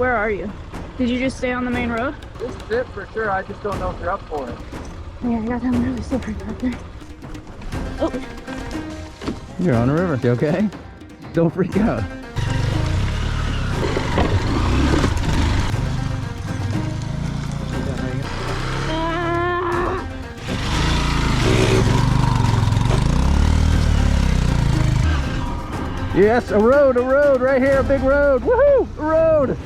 where are you? Did you just stay on the main road? This is it for sure. I just don't know if you're up for it. Yeah, I got that really slippery back there. Oh. You're on a river. You okay? Don't freak out. Yes, a road right here, a big road. Woohoo! A road!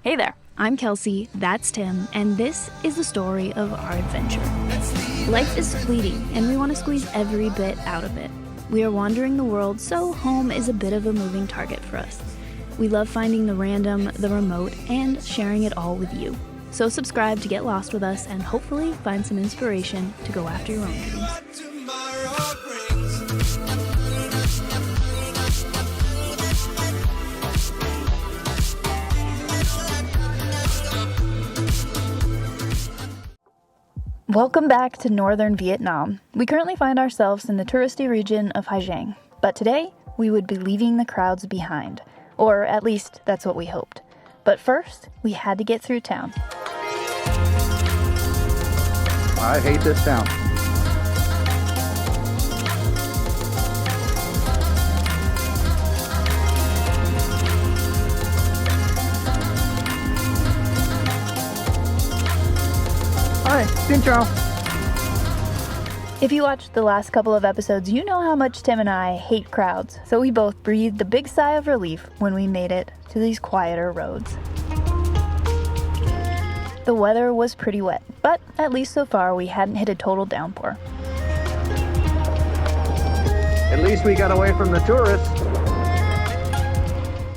Hey there, I'm Kelsey, that's Tim, and this is the story of our adventure. Life is fleeting, and we want to squeeze every bit out of it. We are wandering the world, so home is a bit of a moving target for us. We love finding the random, the remote, and sharing it all with you. So subscribe to get lost with us and hopefully find some inspiration to go after your own dreams. Welcome back to northern Vietnam. We currently find ourselves in the touristy region of Hai Giang, but today we would be leaving the crowds behind, or at least that's what we hoped. But first, we had to get through town. I hate this town. Hi, xin chào. If you watched the last couple of episodes, you know how much Tim and I hate crowds, so we both breathed a big sigh of relief when we made it to these quieter roads. The weather was pretty wet, but at least so far we hadn't hit a total downpour. At least we got away from the tourists.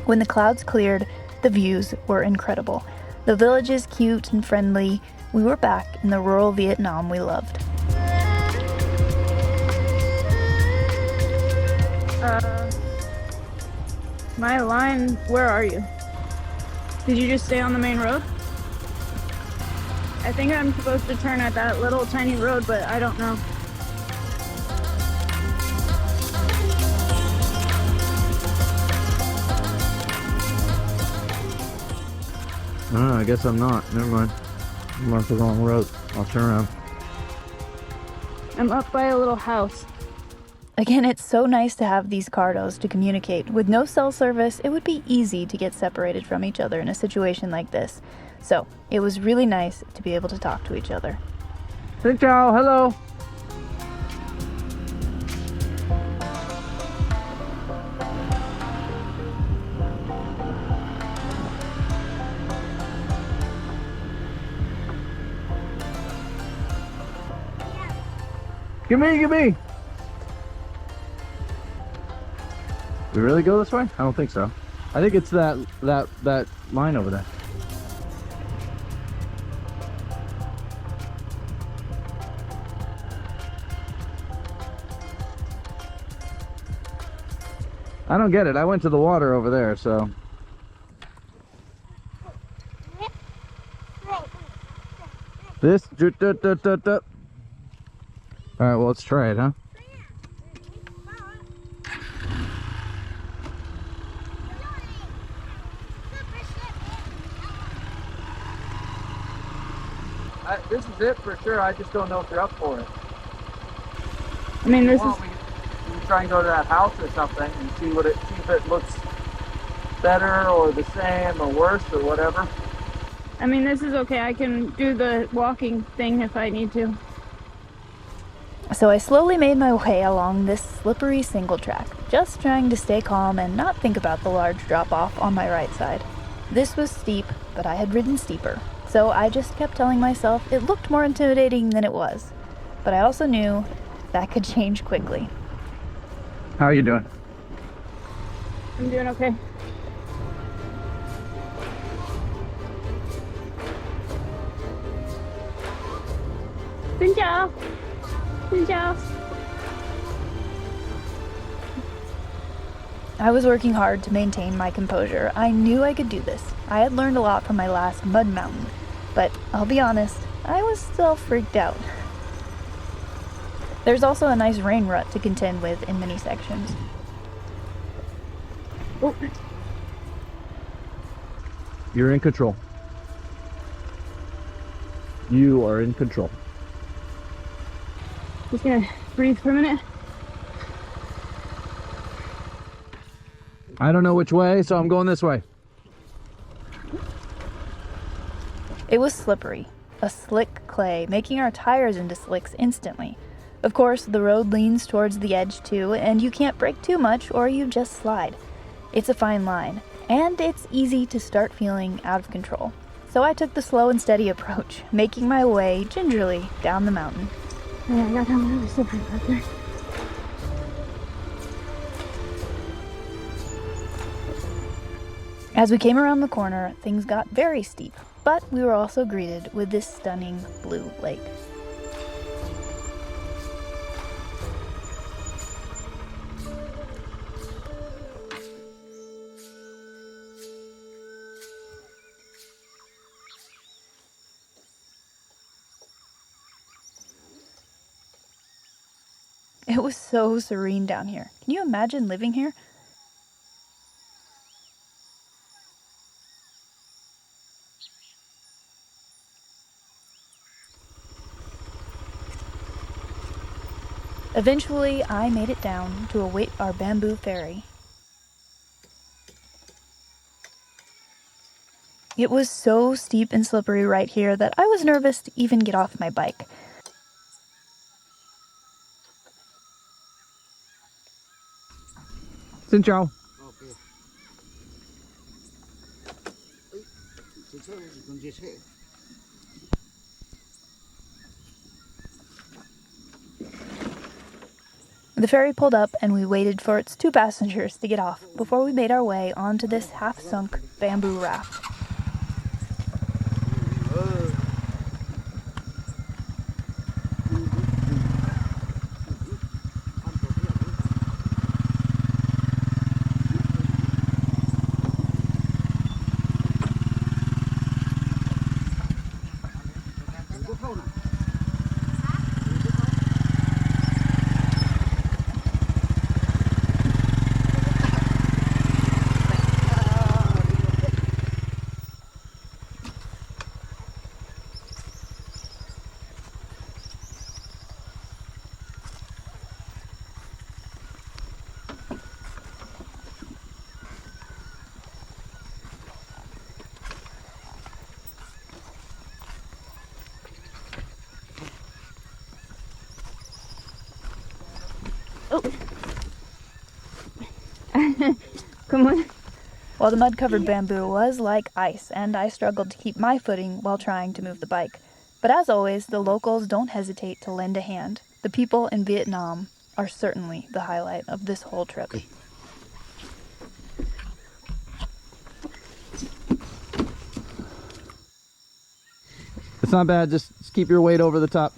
When the clouds cleared, the views were incredible. The village is cute and friendly. We were back in the rural Vietnam we loved. My line, where are you? Did you just stay on the main road? I think I'm supposed to turn at that little tiny road, but I don't know. I guess I'm not. Never mind. I'm on the wrong road. I'll turn around. I'm up by a little house. Again, it's so nice to have these Cardos to communicate. With no cell service, it would be easy to get separated from each other in a situation like this. So, it was really nice to be able to talk to each other. Xin chào, hello. Give me! We really go this way? I don't think so. I think it's that line over there. I don't get it. I went to the water over there, so. This. Alright, well, let's try it, huh? This is it for sure. I just don't know if you're up for it. I mean, this is... We can try and go to that house or something and see if it looks better or the same or worse or whatever. I mean, this is okay. I can do the walking thing if I need to. So I slowly made my way along this slippery single track, just trying to stay calm and not think about the large drop-off on my right side. This was steep, but I had ridden steeper, so I just kept telling myself it looked more intimidating than it was. But I also knew that could change quickly. How are you doing? I'm doing okay. Xin chào. Xin chào. I was working hard to maintain my composure. I knew I could do this. I had learned a lot from my last mud mountain, but I'll be honest, I was still freaked out. There's also a nice rain rut to contend with in many sections. Oh. You're in control. You are in control. Just gonna breathe for a minute. I don't know which way, so I'm going this way. It was slippery, a slick clay, making our tires into slicks instantly. Of course, the road leans towards the edge too, and you can't brake too much or you just slide. It's a fine line, and it's easy to start feeling out of control. So I took the slow and steady approach, making my way gingerly down the mountain. Yeah, I got that one really slippery back there. As we came around the corner, things got very steep, but we were also greeted with this stunning blue lake. It was so serene down here. Can you imagine living here? Eventually, I made it down to await our bamboo ferry. It was so steep and slippery right here that I was nervous to even get off my bike. Xin chào. The ferry pulled up and we waited for its 2 passengers to get off before we made our way onto this half-sunk bamboo raft. Oh. Come on. Well, the mud-covered bamboo was like ice, and I struggled to keep my footing while trying to move the bike. But as always, the locals don't hesitate to lend a hand. The people in Vietnam are certainly the highlight of this whole trip. It's not bad, just keep your weight over the top.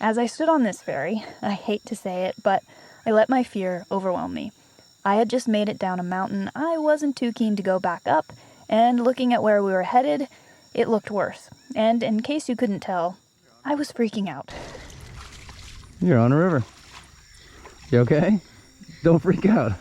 As I stood on this ferry, I hate to say it, but I let my fear overwhelm me. I had just made it down a mountain. I wasn't too keen to go back up, and looking at where we were headed, it looked worse. And in case you couldn't tell, I was freaking out. You're on a river. You okay? Don't freak out.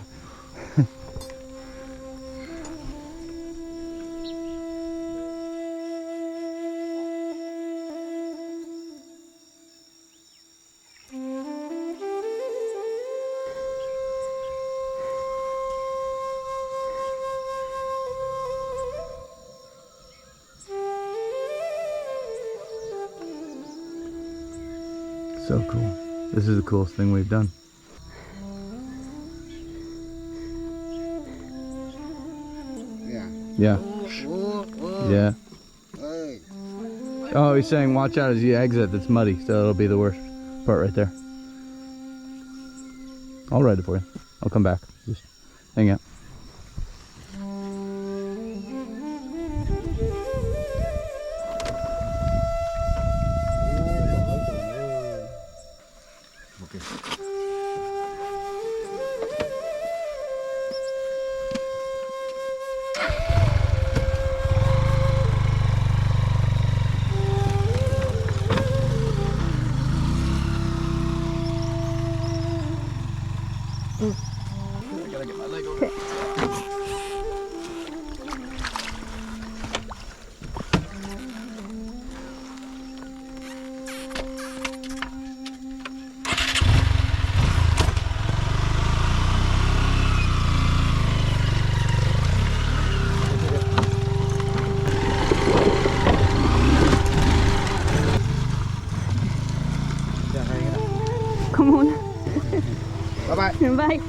So cool. This is the coolest thing we've done. Yeah. Yeah. Oh, he's saying watch out as you exit. It's muddy, so it'll be the worst part right there. I'll ride it for you. I'll come back. Just hang out. Bye.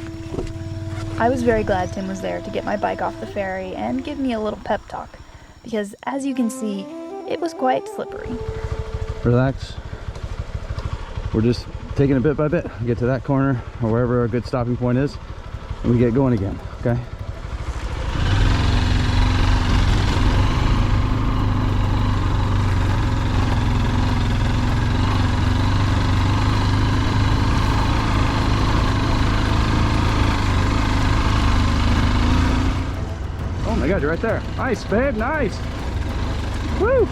I was very glad Tim was there to get my bike off the ferry and give me a little pep talk, because as you can see, it was quite slippery. Relax. We're just taking it bit by bit. Get to that corner or wherever a good stopping point is, and we get going again, okay? Oh my God, you're right there. Nice, babe, nice. Woo!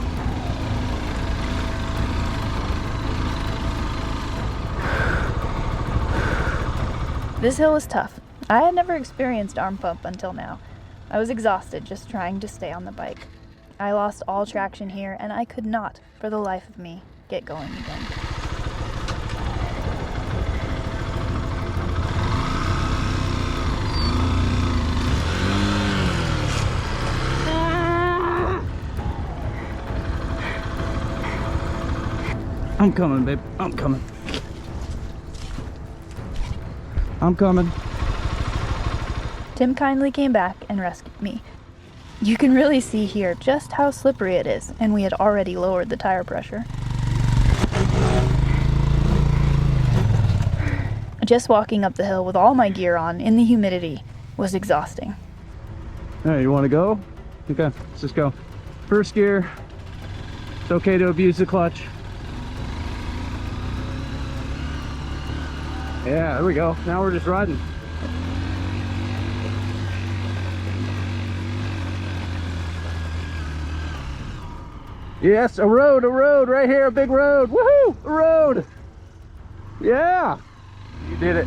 This hill was tough. I had never experienced arm pump until now. I was exhausted just trying to stay on the bike. I lost all traction here, and I could not, for the life of me, get going again. I'm coming, babe. I'm coming. I'm coming. Tim kindly came back and rescued me. You can really see here just how slippery it is, and we had already lowered the tire pressure. Just walking up the hill with all my gear on in the humidity was exhausting. Hey, you want to go? Okay, let's just go. First gear. It's okay to abuse the clutch. Yeah, there we go. Now we're just riding. Yes, a road right here, a big road. Woohoo! A road! Yeah! You did it.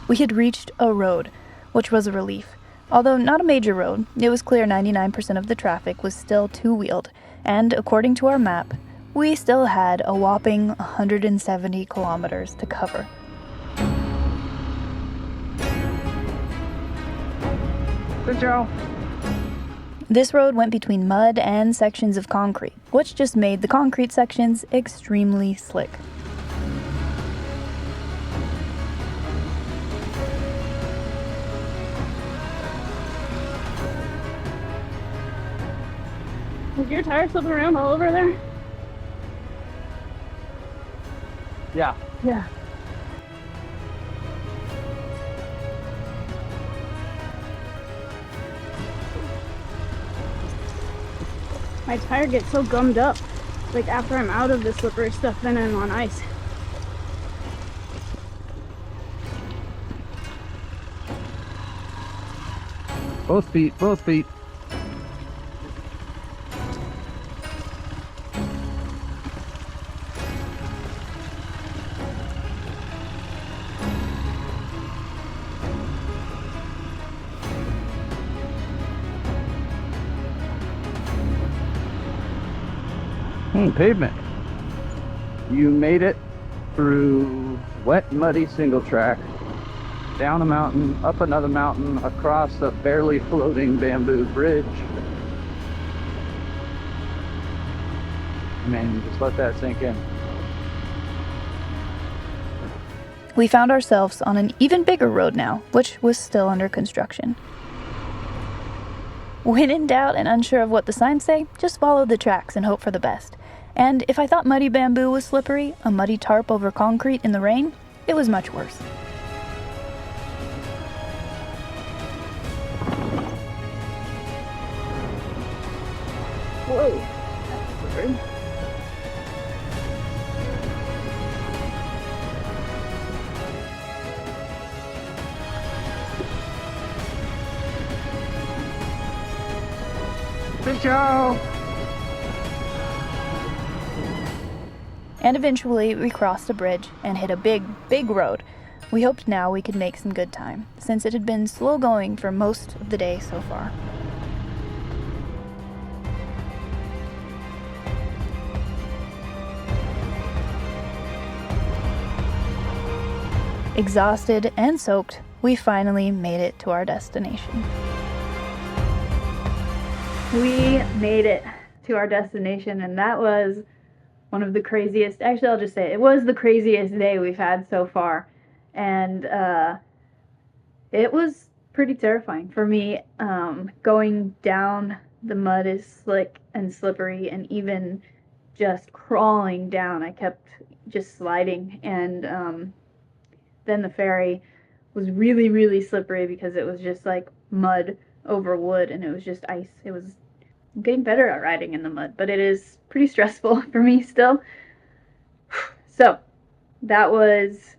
We had reached a road, which was a relief. Although not a major road, it was clear 99% of the traffic was still two-wheeled, and according to our map, we still had a whopping 170 kilometers to cover. Good job. This road went between mud and sections of concrete, which just made the concrete sections extremely slick. Was your tire slipping around all over there? Yeah. Yeah. My tire gets so gummed up, like after I'm out of the slippery stuff, then I'm on ice. Both feet, both feet. Pavement. You made it through wet, muddy single track, down a mountain, up another mountain, across a barely floating bamboo bridge. Man, just let that sink in. We found ourselves on an even bigger road now, which was still under construction. When in doubt and unsure of what the signs say, just follow the tracks and hope for the best. And if I thought muddy bamboo was slippery, a muddy tarp over concrete in the rain, it was much worse. Whoa. That's slippery. Good job. And eventually we crossed a bridge and hit a big, big road. We hoped now we could make some good time, since it had been slow going for most of the day so far. Exhausted and soaked, we finally made it to our destination. We made it to our destination, and that was one of the craziest, actually I'll just say it was the craziest day we've had so far. And It was pretty terrifying for me. Going down the mud is slick and slippery, and even just crawling down, I kept just sliding. And then the ferry was really, really slippery because it was just like mud over wood, and it was just ice. I'm getting better at riding in the mud, but it is pretty stressful for me still. So that was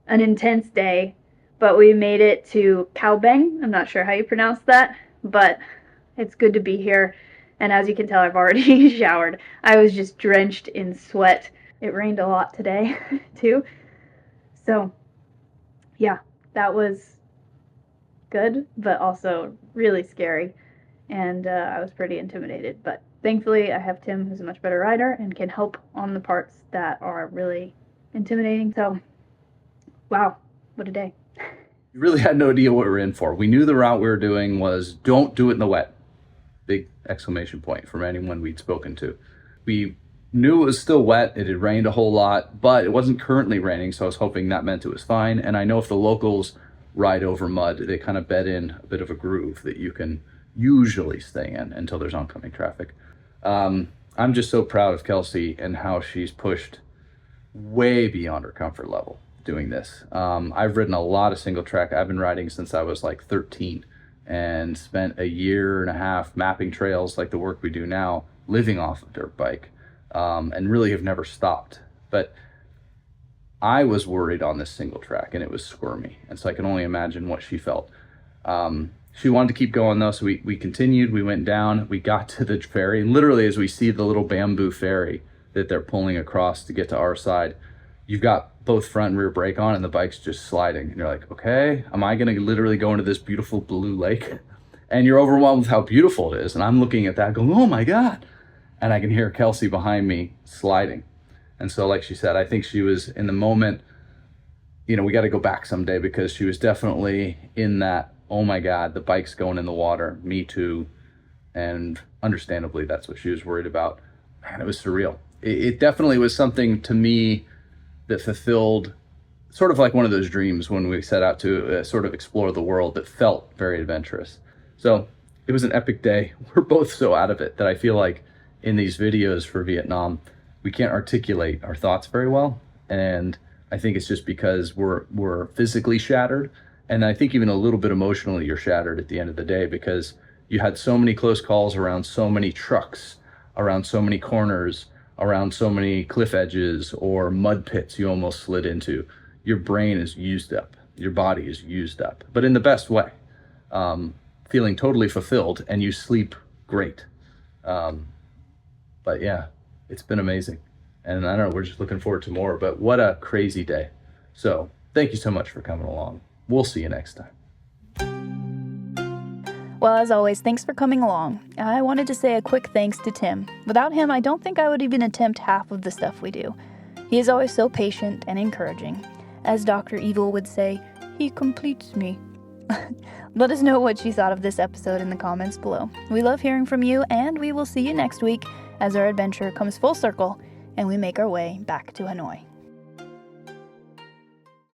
an intense day, but we made it to Kaobeng. I'm not sure how you pronounce that, but it's good to be here. And as you can tell, I've already showered. I was just drenched in sweat. It rained a lot today too. So yeah, that was good, but also really scary. And I was pretty intimidated. But thankfully, I have Tim, who's a much better rider and can help on the parts that are really intimidating. So, wow, what a day. We really had no idea what we were in for. We knew the route we were doing was don't do it in the wet. Big exclamation point from anyone we'd spoken to. We knew it was still wet. It had rained a whole lot, but it wasn't currently raining, so I was hoping that meant it was fine. And I know if the locals ride over mud, they kind of bed in a bit of a groove that you can usually stay in until there's oncoming traffic. I'm just so proud of Kelsey and how she's pushed way beyond her comfort level doing this. I've ridden a lot of single track. I've been riding since I was like 13 and spent a year and a half mapping trails like the work we do now, living off of dirt bike, and really have never stopped. But I was worried on this single track and it was squirmy. And so I can only imagine what she felt. She wanted to keep going though, so we continued, we went down, we got to the ferry. Literally as we see the little bamboo ferry that they're pulling across to get to our side, you've got both front and rear brake on and the bike's just sliding. And you're like, okay, am I gonna literally go into this beautiful blue lake? And you're overwhelmed with how beautiful it is. And I'm looking at that going, oh my God. And I can hear Kelsey behind me sliding. And so like she said, I think she was in the moment, you know, we gotta go back someday, because she was definitely in that, oh my God, the bike's going in the water, me too. And understandably, that's what she was worried about. Man, it was surreal. It definitely was something to me that fulfilled sort of like one of those dreams when we set out to sort of explore the world, that felt very adventurous. So it was an epic day. We're both so out of it that I feel like in these videos for Vietnam, we can't articulate our thoughts very well. And I think it's just because we're physically shattered. And I think even a little bit emotionally, you're shattered at the end of the day, because you had so many close calls around so many trucks, around so many corners, around so many cliff edges or mud pits you almost slid into. Your brain is used up, your body is used up, but in the best way, feeling totally fulfilled, and you sleep great. But yeah, it's been amazing. And I don't know, we're just looking forward to more, but what a crazy day. So thank you so much for coming along. We'll see you next time. Well, as always, thanks for coming along. I wanted to say a quick thanks to Tim. Without him, I don't think I would even attempt half of the stuff we do. He is always so patient and encouraging. As Dr. Evil would say, he completes me. Let us know what you thought of this episode in the comments below. We love hearing from you, and we will see you next week as our adventure comes full circle and we make our way back to Hanoi.